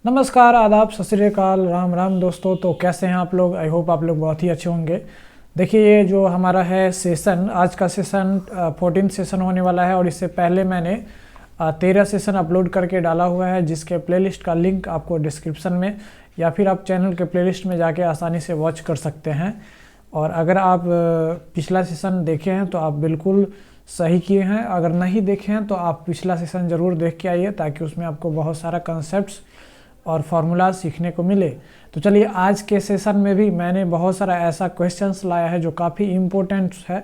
नमस्कार, आदाब, सत श्री अकाल, राम राम दोस्तों। तो कैसे हैं आप लोग? आई होप आप लोग बहुत ही अच्छे होंगे। देखिए, ये जो हमारा है सेशन, आज का सेशन 14 सेशन होने वाला है और इससे पहले मैंने 13 सेशन अपलोड करके डाला हुआ है, जिसके प्लेलिस्ट का लिंक आपको डिस्क्रिप्शन में या फिर आप चैनल के प्लेलिस्ट में जाके आसानी से वॉच कर सकते हैं। और अगर आप पिछला सेशन देखे हैं तो आप बिल्कुल सही किए हैं, अगर नहीं देखे हैं तो आप पिछला सेशन ज़रूर देख के आइए, ताकि उसमें आपको बहुत सारा कंसेप्ट्स और फार्मूला सीखने को मिले। तो चलिए, आज के सेशन में भी मैंने बहुत सारा ऐसा क्वेश्चंस लाया है जो काफ़ी इम्पोर्टेंट है,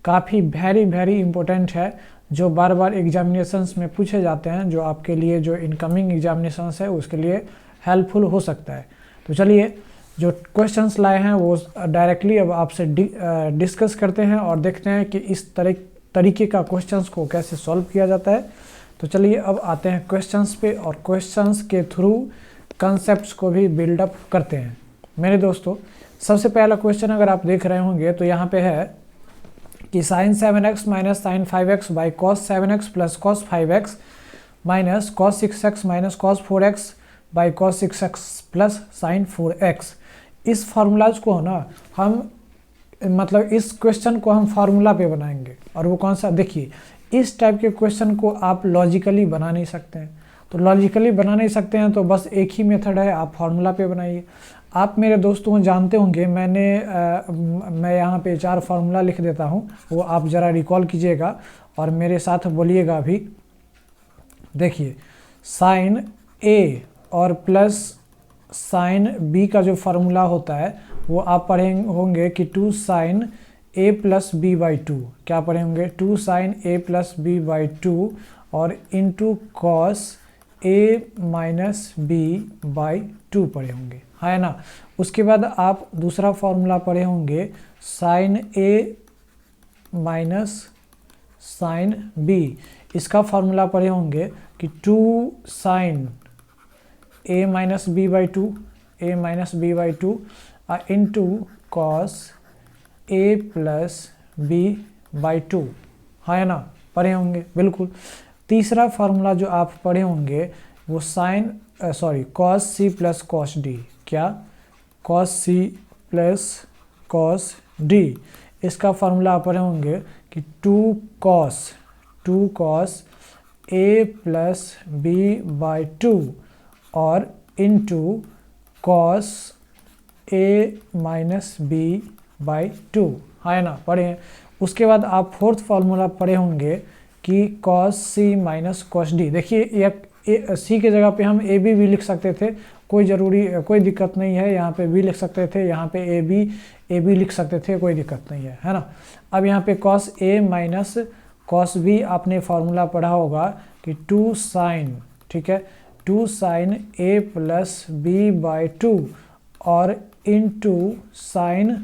काफ़ी वेरी इम्पोर्टेंट है, जो बार बार एग्जामिनेशंस में पूछे जाते हैं, जो आपके लिए जो इनकमिंग एग्जामिनेशंस है उसके लिए हेल्पफुल हो सकता है। तो चलिए, जो क्वेश्चंस लाए हैं वो डायरेक्टली अब आपसे डिस्कस करते हैं और देखते हैं कि इस तरीके का क्वेश्चंस को कैसे सॉल्व किया जाता है। तो चलिए, अब आते हैं क्वेश्चंस पे और क्वेश्चंस के थ्रू कंसेप्ट्स को भी बिल्डअप करते हैं। मेरे दोस्तों, सबसे पहला क्वेश्चन अगर आप देख रहे होंगे तो यहाँ पे है कि sin 7x minus sin 5x by cos 7x plus cos 5x minus cos 6x minus cos 4x by cos 6x plus sin 4x। इस फार्मूलाज को ना हम इस क्वेश्चन को हम फार्मूला पे बनाएंगे। और वो कौन सा? देखिए, इस टाइप के क्वेश्चन को आप लॉजिकली बना नहीं सकते हैं। तो लॉजिकली बना नहीं सकते हैं तो बस एक ही मेथड है, आप फार्मूला पे बनाइए। आप मेरे दोस्तों जानते होंगे, मैं यहाँ पे 4 फार्मूला लिख देता हूँ, वो आप ज़रा रिकॉल कीजिएगा और मेरे साथ बोलिएगा भी। देखिए, साइन ए और प्लस साइन बी का जो फार्मूला होता है वो आप पढ़े होंगे कि 2 sine a plus B by 2। क्या पढ़े होंगे? 2 sine a plus B by 2 और into cos a minus B by 2 पढ़े होंगे, है ना। उसके बाद आप दूसरा फॉर्मूला पढ़े होंगे sine a minus sine b। इसका फॉर्मूला पढ़े होंगे कि 2 sine a minus B by 2, a minus B by 2 into cos a plus B by 2, है ना, पढ़े होंगे बिल्कुल। तीसरा फार्मूला जो आप पढ़े होंगे वो कॉस सी प्लस कॉस डी। क्या? कॉस सी प्लस कॉस डी। इसका फार्मूला आप पढ़े होंगे कि 2 cos a plus B by 2 और into cos a minus B by 2, है ना, पढ़े हैं। उसके बाद आप फोर्थ फार्मूला पढ़े होंगे कि कॉस सी माइनस कॉस डी। देखिए, एक सी के जगह पे हम ए बी भी लिख सकते थे, कोई दिक्कत नहीं है। यहाँ पे बी लिख सकते थे, यहाँ पे ए बी लिख सकते थे, कोई दिक्कत नहीं है ना। अब यहाँ पे cos a minus cos b आपने फार्मूला पढ़ा होगा कि 2 साइन, ठीक है, 2 sine a plus B by 2 और into sine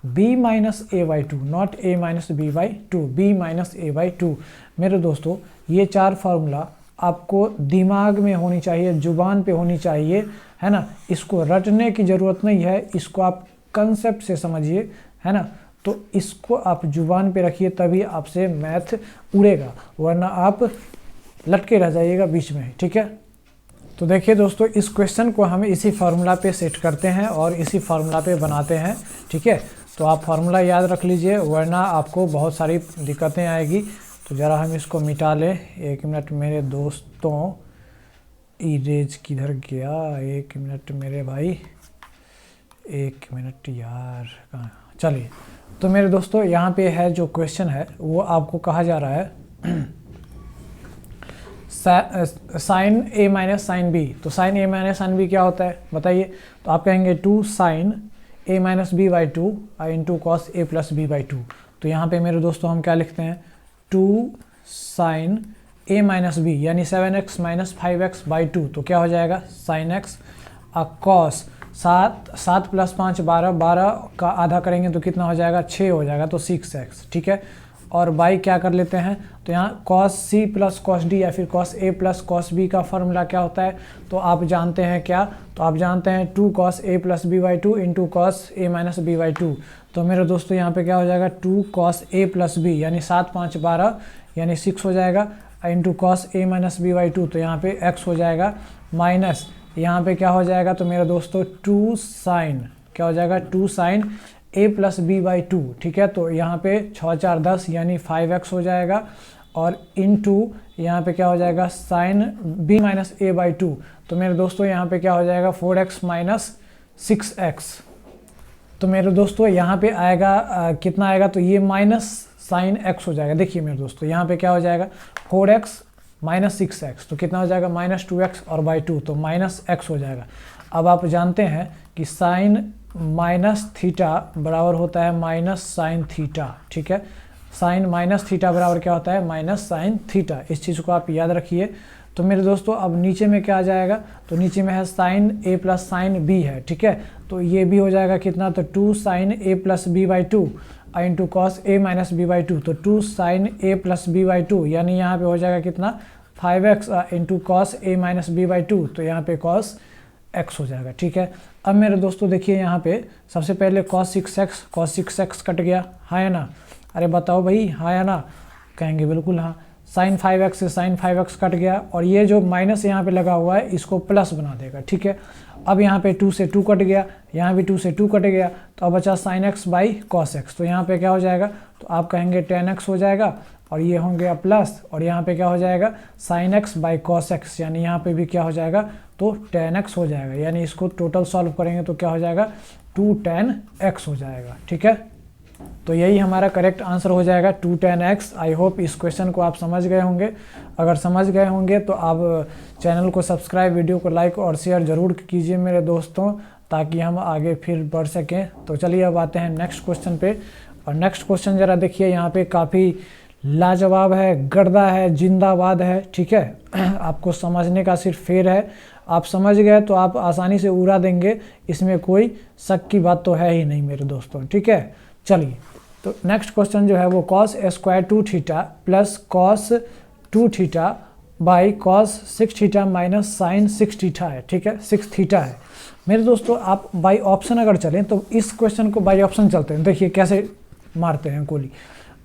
b minus a by 2, not a minus B by 2, b minus a by 2। मेरे दोस्तों, ये 4 फार्मूला आपको दिमाग में होनी चाहिए, जुबान पे होनी चाहिए, है ना। इसको रटने की ज़रूरत नहीं है, इसको आप कंसेप्ट से समझिए, है ना। तो इसको आप जुबान पे रखिए, तभी आपसे मैथ उड़ेगा, वरना आप लटके रह जाइएगा बीच में, ठीक है। तो देखिए दोस्तों, इस क्वेश्चन को हम इसी फार्मूला पे सेट करते हैं और इसी फार्मूला पे बनाते हैं, ठीक है। तो आप फार्मूला याद रख लीजिए, वरना आपको बहुत सारी दिक्कतें आएगी। तो ज़रा हम इसको मिटा लें। 1 मिनट मेरे दोस्तों, इरेज किधर गया? 1 मिनट मेरे भाई, 1 मिनट यार, कहाँ? चलिए, तो मेरे दोस्तों, यहाँ पे है जो क्वेश्चन है वो आपको कहा जा रहा है sine a minus sine b. तो sine a minus sine b क्या होता है बताइए? तो आप कहेंगे 2 sine a minus B by 2 into cos a plus B by 2। तो यहाँ पे मेरे दोस्तों हम क्या लिखते हैं? 2 साइन a माइनस बी यानी 7x माइनस 5x बाई 2। तो क्या हो जाएगा? साइन x कॉस 7 प्लस 5 12 का आधा करेंगे तो कितना हो जाएगा? 6 हो जाएगा, तो 6x, ठीक है। और बाई क्या कर लेते हैं? तो यहाँ कॉस सी प्लस कॉस डी या फिर cos a plus cos b का फॉर्मूला क्या होता है? तो आप जानते हैं क्या? तो आप जानते हैं 2 cos a plus B by 2 into cos a minus B by 2। तो मेरे दोस्तों यहाँ पे क्या हो जाएगा? 2 कॉस ए प्लस बी यानी 7 5 12 यानी 6 हो जाएगा into cos a minus B by two, तो यहाँ पे x हो जाएगा माइनस यहाँ पे क्या हो जाएगा तो मेरे दोस्तों 2 साइन, क्या हो जाएगा 2 sine a plus B by two, ठीक है। तो यहाँ पे 6 4 10 यानी 5x हो जाएगा, और इनटू यहाँ पे क्या हो जाएगा sine b minus a by two, तो मेरे दोस्तों यहाँ पे क्या हो जाएगा 4x माइनस 6x। तो मेरे दोस्तों यहाँ पे आएगा कितना आएगा, तो ये माइनस साइन x हो जाएगा। देखिए मेरे दोस्तों यहाँ पे क्या हो जाएगा 4x माइनस 6x, तो कितना हो जाएगा माइनस 2x और बाई टू, तो माइनस x हो जाएगा। अब आप जानते हैं कि साइन माइनस थीटा बराबर होता है माइनस साइन थीटा, ठीक है। साइन माइनस थीटा बराबर क्या होता है माइनस साइन थीटा, इस चीज़ को आप याद रखिए। तो मेरे दोस्तों अब नीचे में क्या आ जाएगा, तो नीचे में है sine a plus sine b है, ठीक है। तो ये भी हो जाएगा कितना, तो 2 sine a plus B by two into cos a minus B by two, तो 2 sine a plus B by two, यानी यहाँ पे हो जाएगा कितना 5x into cos a minus B by two, तो यहाँ पे कॉस x हो जाएगा, ठीक है। अब मेरे दोस्तों देखिए यहाँ पे सबसे पहले cos 6x कट गया, हाँ या ना, अरे बताओ भाई हाँ या ना, कहेंगे बिल्कुल हाँ। साइन 5x से साइन 5x कट गया, और ये जो माइनस यहाँ पे लगा हुआ है इसको प्लस बना देगा, ठीक है। अब यहाँ पे 2 से 2 कट गया, यहाँ भी 2 से 2 कट गया, तो अब बचा sine x by cos x, तो यहाँ पे क्या हो जाएगा, तो आप कहेंगे tan x हो जाएगा, और ये हो गया प्लस, और यहाँ पे क्या हो जाएगा sine x by cos x, यानी यहाँ पे भी क्या हो जाएगा तो tan x हो जाएगा, यानी इसको टोटल सॉल्व करेंगे तो क्या हो जाएगा 2 tan x हो जाएगा, ठीक है। तो यही हमारा करेक्ट आंसर हो जाएगा 2 tan x। आई होप इस क्वेश्चन को आप समझ गए होंगे। अगर समझ गए होंगे तो आप चैनल को सब्सक्राइब, वीडियो को लाइक और शेयर ज़रूर कीजिए मेरे दोस्तों, ताकि हम आगे फिर बढ़ सकें। तो चलिए अब आते हैं नेक्स्ट क्वेश्चन पे, और नेक्स्ट क्वेश्चन ज़रा देखिए, यहाँ पे काफ़ी लाजवाब है, गर्दा है, जिंदाबाद है, ठीक है। आपको समझने का सिर्फ फेर है, आप समझ गए तो आप आसानी से उड़ा देंगे, इसमें कोई शक की बात तो है ही नहीं मेरे दोस्तों, ठीक है। चलिए तो नेक्स्ट क्वेश्चन जो है वो cos square 2 theta plus cos 2 theta by cos 6 theta minus sine 6 theta है, ठीक है, 6 थीटा है। मेरे दोस्तों आप बाई ऑप्शन अगर चलें तो इस क्वेश्चन को बाई ऑप्शन चलते हैं, देखिए कैसे मारते हैं गोली।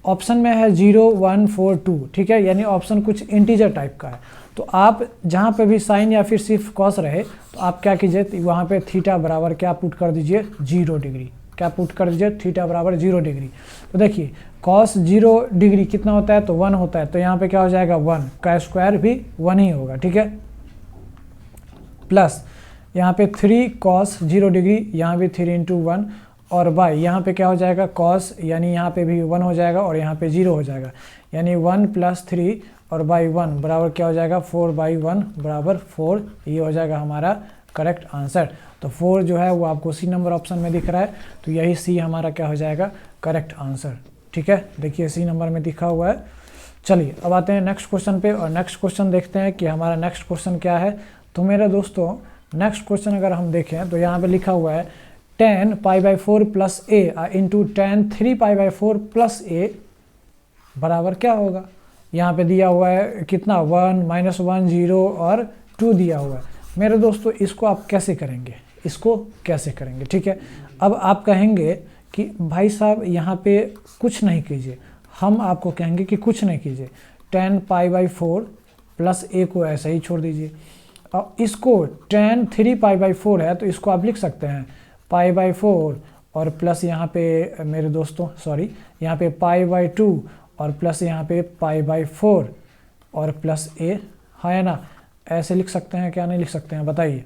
ऑप्शन में है 0 1 4 2, ठीक है, यानी ऑप्शन कुछ इंटीजर टाइप का है। तो आप जहाँ पे भी साइन या फिर सिर्फ कॉस रहे तो आप क्या कीजिए, वहाँ पे थीटा बराबर क्या पुट कर दीजिए 0 डिग्री, क्या पुट कर दीजिए थीटा बराबर 0 डिग्री। तो देखिए कॉस 0 डिग्री कितना होता है, तो 1 होता है, तो यहाँ पे क्या हो जाएगा 1 का स्क्वायर भी 1 ही होगा, ठीक है। प्लस यहाँ पे 3 कॉस 0 डिग्री, यहाँ भी 3 इंटू 1, और बाई यहाँ पे क्या हो जाएगा कॉस, यानी यहाँ पे भी 1 हो जाएगा और यहाँ पे 0 हो जाएगा, यानी 1 प्लस 3 और बाई 1 बराबर क्या हो जाएगा 4 बाई 1 बराबर 4, ये हो जाएगा हमारा करेक्ट आंसर। तो 4 जो है वो आपको सी नंबर ऑप्शन में दिख रहा है, तो यही सी हमारा क्या हो जाएगा करेक्ट आंसर, ठीक है। देखिए सी नंबर में दिखा हुआ है। चलिए अब आते हैं नेक्स्ट क्वेश्चन पे, और नेक्स्ट क्वेश्चन देखते हैं कि हमारा नेक्स्ट क्वेश्चन क्या है। तो मेरे दोस्तों नेक्स्ट क्वेश्चन अगर हम देखें तो यहाँ पे लिखा हुआ है tan π/4 प्लस ए इंटू tan 3 π/4 प्लस ए बराबर क्या होगा। यहाँ पे दिया हुआ है कितना 1 -1 0 और 2 दिया हुआ है। मेरे दोस्तों इसको आप कैसे करेंगे, इसको कैसे करेंगे, ठीक है। अब आप कहेंगे कि भाई साहब यहाँ पे कुछ नहीं कीजिए, हम आपको कहेंगे कि कुछ नहीं कीजिए, tan π/4 प्लस ए को ऐसा ही छोड़ दीजिए। अब इसको tan 3 π/4 है तो इसको आप लिख सकते हैं π/4 और प्लस यहाँ पे मेरे दोस्तों सॉरी यहाँ पे π/2 और प्लस यहाँ पे π/4 और प्लस ए, है ना, ऐसे लिख सकते हैं क्या नहीं लिख सकते हैं बताइए।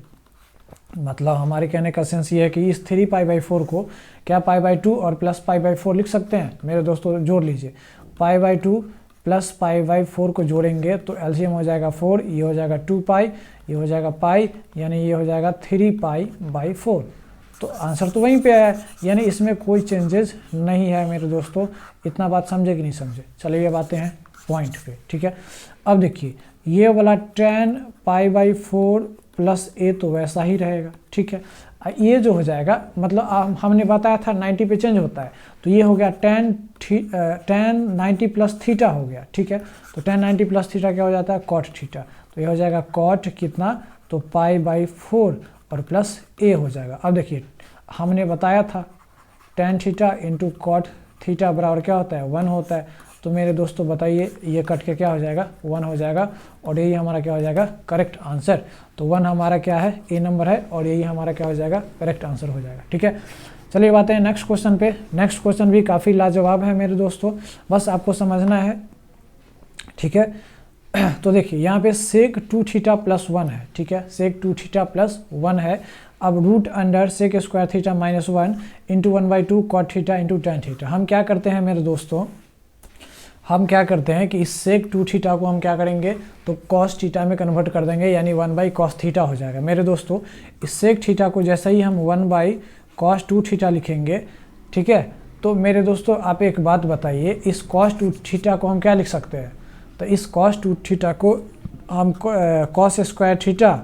मतलब हमारे कहने का सेंस ये है कि इस 3 π/4 को क्या π/2 और प्लस π/4 लिख सकते हैं। मेरे दोस्तों जोड़ लीजिए, π/2 प्लस π/4 को जोड़ेंगे तो एलसीएम हो जाएगा 4, ये हो जाएगा 2π, ये हो जाएगा पाई, यानी ये हो जाएगा 3π/4। तो आंसर तो वहीं पे है, यानी इसमें कोई चेंजेस नहीं है मेरे दोस्तों। इतना बात समझे कि नहीं समझे। चलिए अब आते हैं पॉइंट पे, ठीक है। अब देखिए ये वाला tan π/4 प्लस ए तो वैसा ही रहेगा, ठीक है। ये जो हो जाएगा मतलब हमने बताया था 90 पे चेंज होता है, तो ये हो गया tan 90 प्लस थीटा हो गया, ठीक है। तो tan 90 प्लस थीटा क्या हो जाता है cot थीटा, तो ये हो जाएगा cot कितना, तो π/4 और प्लस ए हो जाएगा। अब देखिए हमने बताया था tan theta into cot theta बराबर क्या होता है 1 होता है। तो मेरे दोस्तों बताइए ये कट के क्या हो जाएगा, 1 हो जाएगा और यही हमारा क्या हो जाएगा करेक्ट आंसर। तो 1 हमारा क्या है, ए नंबर है और यही हमारा क्या हो जाएगा करेक्ट आंसर हो जाएगा। ठीक है, चलिए बात है नेक्स्ट क्वेश्चन पे। नेक्स्ट क्वेश्चन भी काफ़ी लाजवाब है मेरे दोस्तों, बस आपको समझना है। ठीक है, तो देखिए यहाँ पे सेक 2 थीटा प्लस 1 है। ठीक है, सेक 2 थीटा प्लस 1 है। अब root under sec square theta minus 1 into 1/2 cot theta into tan theta. हम क्या करते हैं मेरे दोस्तों, हम क्या करते हैं कि इस सेक 2 थीटा को हम क्या करेंगे तो कॉस थीटा में कन्वर्ट कर देंगे, यानी 1/cos थीटा हो जाएगा। मेरे दोस्तों इस सेक थीटा को जैसे ही हम 1/cos 2 थीटा लिखेंगे, ठीक है, तो मेरे दोस्तों आप एक बात बताइए, इस cos 2 थीटा को हम क्या लिख सकते हैं, तो इस cos 2 थीटा को हम cos स्क्वायर थीटा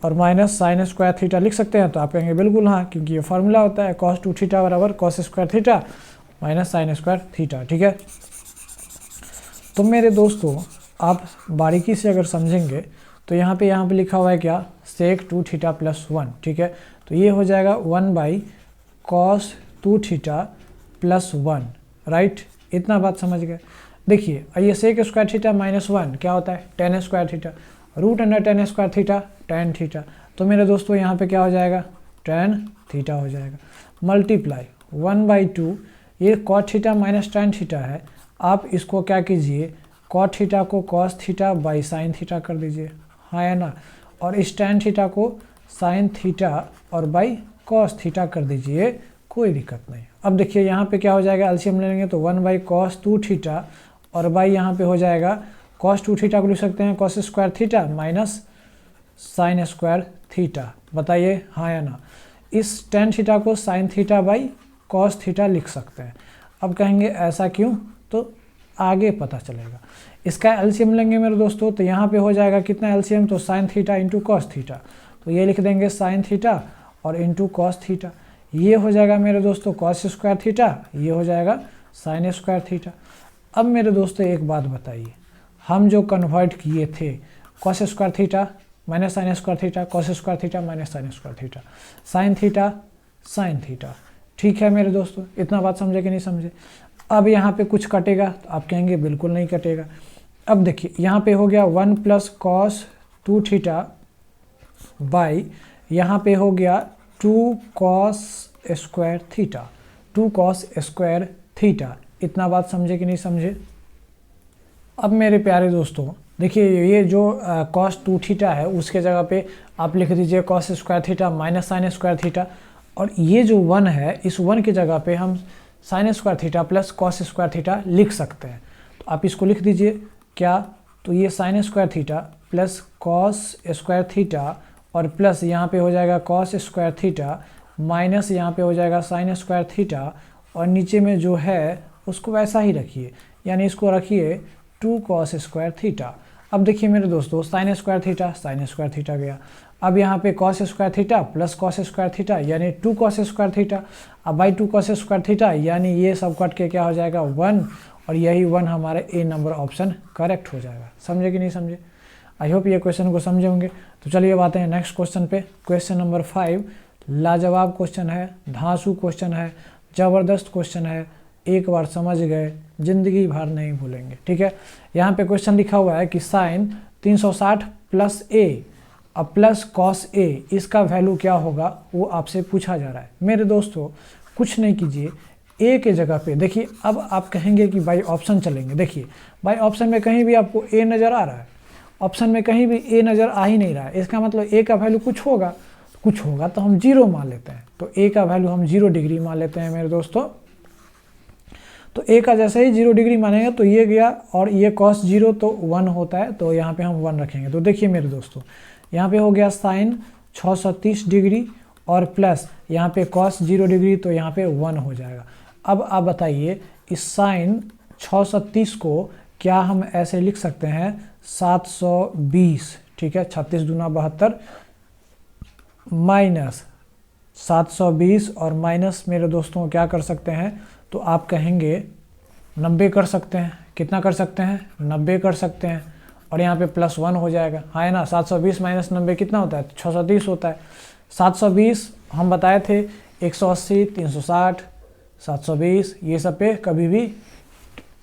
और माइनस साइन स्क्वायर थीटा लिख सकते हैं। तो आप कहेंगे बिल्कुल हाँ, क्योंकि ये फार्मूला होता है cos 2 थीटा बराबर cos square theta minus sine square theta. ठीक है, तो मेरे दोस्तों आप बारीकी से अगर समझेंगे तो यहाँ पे लिखा हुआ है क्या, सेक 2 थीटा प्लस 1। ठीक है, तो ये हो जाएगा 1/cos 2 थीटा प्लस 1, राइट, इतना बात समझ गए। देखिए ये सेक स्क्वायर थीटा माइनस 1 क्या होता है, tan square theta, root under tan square theta tan theta. तो मेरे दोस्तों यहाँ पे क्या हो जाएगा, टेन थीटा हो जाएगा, मल्टीप्लाई 1/2, ये cot theta minus tan theta है। आप इसको क्या कीजिए, कॉट थीटा को cos theta by sine theta कर दीजिए, हाँ है ना, और इस टेन थीटा को साइन थीटा और बाई कॉस थीटा कर दीजिए, कोई दिक्कत नहीं। अब देखिए यहाँ पे क्या हो जाएगा, एलसीएम ले लेंगे तो 1/cos 2 थीटा और बाई यहाँ पे हो जाएगा cos 2 थीटा को लिख सकते हैं cos square theta minus sine square theta. बताइए हाँ या ना। इस टेन थीटा को sine theta by cos theta लिख सकते हैं। अब कहेंगे ऐसा क्यों, तो आगे पता चलेगा। इसका एलसीएम लेंगे मेरे दोस्तों, तो यहाँ पे हो जाएगा कितना एलसीएम, तो sine theta into cos theta, तो ये लिख देंगे साइन थीटा और इंटू कॉस थीटा। ये हो जाएगा मेरे दोस्तों कॉस स्क्वायर थीटा, ये हो जाएगा साइन स्क्वायर थीटा। अब मेरे दोस्तों एक बात बताइए, हम जो कन्वर्ट किए थे cos square theta minus sine square theta, cos square theta minus sine square theta, sine theta sine theta. ठीक है मेरे दोस्तों, इतना बात समझे कि नहीं समझे। अब यहाँ पे कुछ कटेगा तो आप कहेंगे बिल्कुल नहीं कटेगा। अब देखिए यहाँ पे हो गया 1+cos 2 थीटा बाई यहाँ पे हो गया 2cos square theta, 2cos square theta. इतना बात समझे कि नहीं समझे। अब मेरे प्यारे दोस्तों देखिए ये जो cos 2 थीटा है उसके जगह पे आप लिख दीजिए cos square theta minus sine square theta, और ये जो 1 है इस 1 की जगह पे हम sine square theta plus cos square theta लिख सकते हैं। तो आप इसको लिख दीजिए क्या, तो ये sine square theta plus cos square theta और प्लस यहाँ पे हो जाएगा कॉस स्क्वायर थीटा माइनस यहाँ पे हो जाएगा साइन स्क्वायर थीटा, और नीचे में जो है उसको वैसा ही रखिए, यानी इसको रखिए 2cos स्क्वायर थीटा। अब देखिए मेरे दोस्तों साइन स्क्वायर थीटा गया। अब यहाँ पे cos square theta plus cos square theta यानी 2cos स्क्वायर थीटा, अब बाई 2cos स्क्वायर थीटा यानी ये सब कट के क्या हो जाएगा 1, और यही 1 हमारे ए नंबर ऑप्शन करेक्ट हो जाएगा। समझे कि नहीं समझे। आई होप ये क्वेश्चन को समझे होंगे। तो चलिए बातें हैं नेक्स्ट क्वेश्चन पे। क्वेश्चन नंबर 5 लाजवाब क्वेश्चन है, धांसू क्वेश्चन है, ज़बरदस्त क्वेश्चन है, एक बार समझ गए जिंदगी भर नहीं भूलेंगे। ठीक है, यहाँ पे क्वेश्चन लिखा हुआ है कि साइन 360 प्लस ए अब प्लस कॉस ए, इसका वैल्यू क्या होगा वो आपसे पूछा जा रहा है। मेरे दोस्तों कुछ नहीं कीजिए, ए के जगह पे देखिए। अब आप कहेंगे कि बाई ऑप्शन चलेंगे, देखिए बाई ऑप्शन में कहीं भी आपको ए नज़र आ रहा है, ऑप्शन में कहीं भी ए नज़र आ ही नहीं रहा है, इसका मतलब ए का वैल्यू कुछ होगा तो हम 0 मान लेते हैं। तो ए का वैल्यू हम 0 डिग्री मान लेते हैं मेरे दोस्तों। तो ए का जैसे ही 0 डिग्री मानेंगे तो ये गया, और ये कॉस 0 तो 1 होता है, तो यहाँ पे हम 1 रखेंगे। तो देखिए मेरे दोस्तों यहाँ पे हो गया साइन 630 डिग्री और प्लस यहाँ पे कॉस 0 डिग्री, तो यहाँ पे 1 हो जाएगा। अब आप बताइए इस साइन 630 को क्या हम ऐसे लिख सकते हैं 720, ठीक है, 36 दूना 72 माइनस 720 और माइनस मेरे दोस्तों क्या कर सकते हैं, तो आप कहेंगे 90 कर सकते हैं। कितना कर सकते हैं, 90 कर सकते हैं, और यहाँ पे प्लस 1 हो जाएगा, हाँ है ना। 720 माइनस 90 कितना होता है, 630 होता है। 720 हम बताए थे 180, 360, 720 ये सब पे कभी भी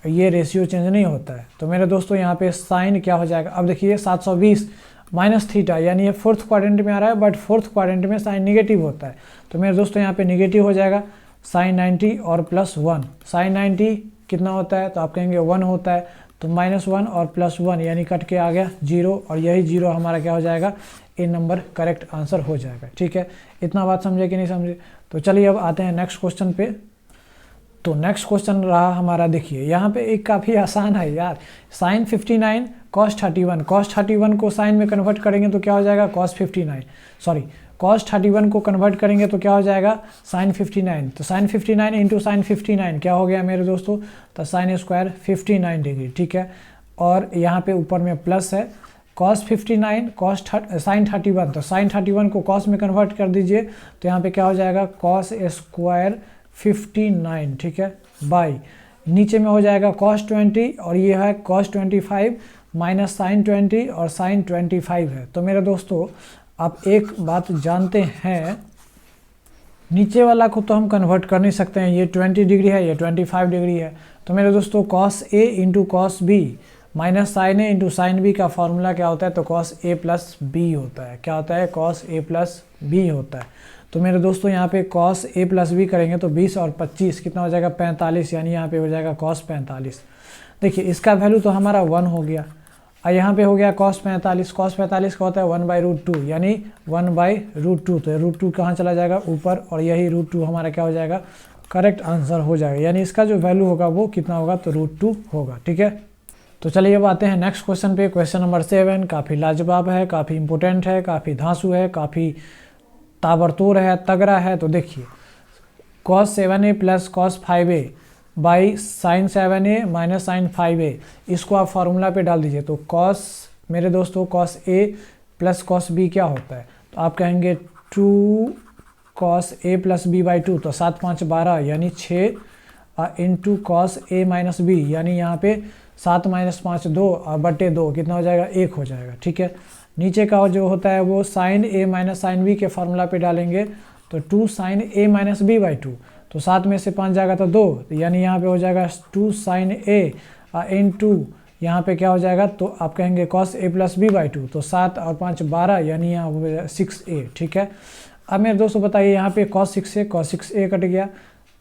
ये रेशियो चेंज नहीं होता है। तो मेरे दोस्तों यहाँ पे साइन क्या हो जाएगा, अब देखिए 720 माइनस थीटा, यानी ये फोर्थ क्वाड्रेंट में आ रहा है, बट फोर्थ क्वाड्रेंट में साइन निगेटिव होता है। तो मेरे दोस्तों यहाँ पे निगेटिव हो जाएगा साइन 90 और प्लस 1। साइन 90 कितना होता है, तो आप कहेंगे 1 होता है, तो -1 और +1 यानी कट के आ गया 0, और यही 0 हमारा क्या हो जाएगा, ए नंबर करेक्ट आंसर हो जाएगा। ठीक है, इतना बात समझे कि नहीं समझे। तो चलिए अब आते हैं नेक्स्ट क्वेश्चन पे। तो नेक्स्ट क्वेश्चन रहा हमारा, देखिए यहाँ पे एक काफ़ी आसान है यार, साइन 59 कॉस 31। कॉस 31 को साइन में कन्वर्ट करेंगे तो क्या हो जाएगा, कॉस 59, सॉरी कॉस 31 को कन्वर्ट करेंगे तो क्या हो जाएगा, साइन 59। तो साइन 59 इंटू साइन 59 क्या हो गया मेरे दोस्तों, तो साइन स्क्वायर 59 डिग्री। ठीक है, और यहाँ पे ऊपर में प्लस है, कॉस 59 कॉस साइन 31, तो साइन 31 को कॉस में कन्वर्ट कर दीजिए तो यहाँ पे क्या हो जाएगा, कॉस स्क्वायर 59। ठीक है, बाई नीचे में हो जाएगा कॉस 20 और ये है कॉस 25 माइनस साइन 20 और साइन 25 है। तो मेरे दोस्तों आप एक बात जानते हैं, नीचे वाला को तो हम कन्वर्ट कर नहीं सकते हैं, ये 20 डिग्री है, ये 25 डिग्री है। तो मेरे दोस्तों cos A into cos B minus sine A into sine B का फॉर्मूला क्या होता है, तो कॉस ए प्लस बी होता है। क्या होता है, कॉस ए प्लस बी होता है। तो मेरे दोस्तों यहाँ पे कॉस ए प्लस बी करेंगे तो 20 और 25 कितना हो जाएगा, 45, यानी यहाँ पे हो जाएगा कॉस 45। देखिए इसका वैल्यू तो हमारा 1 हो गया, और यहाँ पे हो गया कॉस 45। कॉस 45 का होता है 1/√2, यानी 1/√2। तो √2 कहाँ चला जाएगा, ऊपर, और यही √2 हमारा क्या हो जाएगा, करेक्ट आंसर हो जाएगा। यानी इसका जो वैल्यू होगा वो कितना होगा, तो √2 होगा। ठीक है, तो चलिए अब आते हैं नेक्स्ट क्वेश्चन पे। क्वेश्चन नंबर 7 काफ़ी लाजवाब है, काफ़ी इंपॉर्टेंट है, काफ़ी धांसू है, काफ़ी ताबड़तोड़ है, तगड़ा है। तो देखिए cos 7a प्लस cos 5a by sine 7a minus sine 5a, इसको आप फार्मूला पे डाल दीजिए। तो cos मेरे दोस्तों cos a plus cos b क्या होता है, तो आप कहेंगे 2 cos a plus b by 2, तो 7 5 12 यानी 6 into cos a minus b, यानी यहाँ पे 7 - 5 2 और बटे 2 कितना हो जाएगा, 1 हो जाएगा। ठीक है, नीचे का जो होता है वो sine a minus sine b के फार्मूला पे डालेंगे, तो 2 sine a minus B by 2, तो 7 में से 5 जाएगा तो 2, यानी यहाँ पे हो जाएगा 2 साइन ए इंटू यहाँ पे क्या हो जाएगा, तो आप कहेंगे cos a plus B by 2, तो 7 और 5 12, यानी यहाँ हो जाएगा 6a। ठीक है, अब मेरे दोस्तों बताइए यहाँ पे cos 6a कट गया।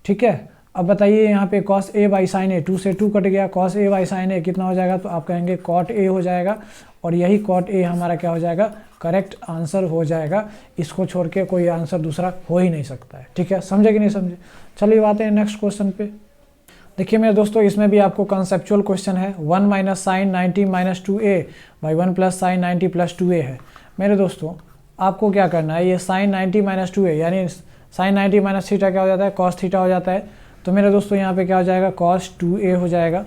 ठीक है, अब बताइए यहाँ पे cos a बाई साइन ए, 2 से 2 कट गया, cos a बाई साइन ए कितना हो जाएगा, तो आप कहेंगे cot a हो जाएगा, और यही cot a हमारा क्या हो जाएगा, करेक्ट आंसर हो जाएगा। इसको छोड़ के कोई आंसर दूसरा हो ही नहीं सकता है। ठीक है, समझे कि नहीं समझे। चलिए आते हैं नेक्स्ट क्वेश्चन पे। देखिए मेरे दोस्तों इसमें भी आपको कंसेप्चुअल क्वेश्चन है। 1 minus sine 90 minus 2a by 1 plus sine 90 plus 2a है। मेरे दोस्तों आपको क्या करना है, ये साइन 90 माइनस 2a यानी साइन 90 माइनस थीटा क्या हो जाता है, कॉस थीटा हो जाता है। तो मेरे दोस्तों यहाँ पे क्या हो जाएगा, cos 2a हो जाएगा।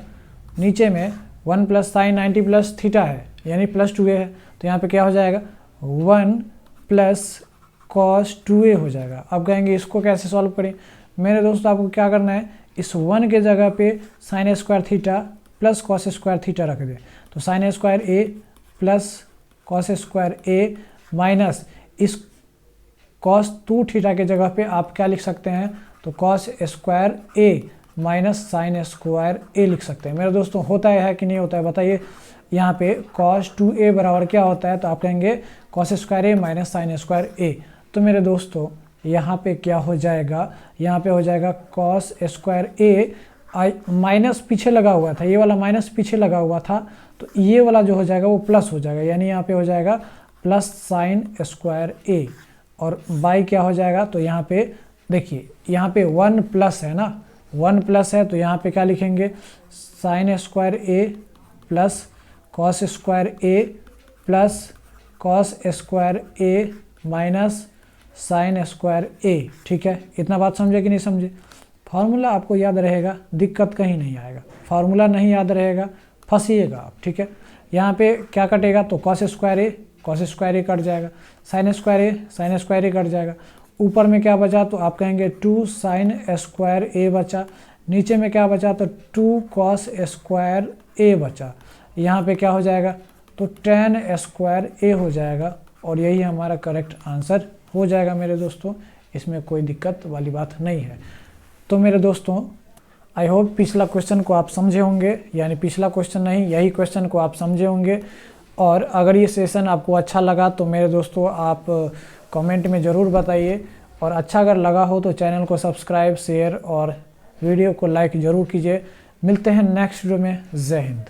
नीचे में 1 प्लस साइन 90 प्लस थीटा है, यानी प्लस 2a है, तो यहाँ पे क्या हो जाएगा, 1 प्लस cos 2a हो जाएगा। अब कहेंगे इसको कैसे सॉल्व करें। मेरे दोस्तों आपको क्या करना है, इस 1 के जगह पे sine square theta plus cos square theta रख दें, तो sine square a plus cos square a minus इस cos 2 थीटा के जगह पे आप क्या लिख सकते हैं, तो cos square a minus sine square a लिख सकते हैं। मेरे दोस्तों होता है कि नहीं होता है बताइए। यहाँ पे cos 2a बराबर क्या होता है, तो आप कहेंगे cos square a minus sine square a। तो मेरे दोस्तों यहाँ पे क्या हो जाएगा, यहाँ पे हो जाएगा cos स्क्वायर a माइनस पीछे लगा हुआ था, ये वाला माइनस पीछे लगा हुआ था, तो ये वाला जो हो जाएगा वो प्लस हो जाएगा, यानी यहाँ पे हो जाएगा प्लस साइन स्क्वायर a, और बाई क्या हो जाएगा, तो यहाँ पे देखिए यहाँ पे 1 प्लस है ना, 1 प्लस है, तो यहाँ पे क्या लिखेंगे, sine square a plus cos square a plus cos square a minus sine square a। ठीक है, इतना बात समझे कि नहीं समझे। फार्मूला आपको याद रहेगा, दिक्कत कहीं नहीं आएगा। फार्मूला नहीं याद रहेगा फंसिएगा आप। ठीक है, यहाँ पे क्या कटेगा, तो कॉस स्क्वायर a कट जाएगा, साइन स्क्वायर a कट जाएगा। ऊपर में क्या बचा, तो आप कहेंगे 2 साइन स्क्वायर a बचा, नीचे में क्या बचा, तो 2 कॉस स्क्वायर a बचा। यहाँ पे क्या हो जाएगा, तो tan स्क्वायर a हो जाएगा, और यही हमारा करेक्ट आंसर हो जाएगा। मेरे दोस्तों इसमें कोई दिक्कत वाली बात नहीं है। तो मेरे दोस्तों आई होप पिछला क्वेश्चन को आप समझे होंगे, यानी पिछला क्वेश्चन नहीं, यही क्वेश्चन को आप समझे होंगे। और अगर ये सेशन आपको अच्छा लगा तो मेरे दोस्तों आप कमेंट में ज़रूर बताइए, और अच्छा अगर लगा हो तो चैनल को सब्सक्राइब, शेयर और वीडियो को लाइक ज़रूर कीजिए। मिलते हैं नेक्स्ट वीडियो में। जय हिंद।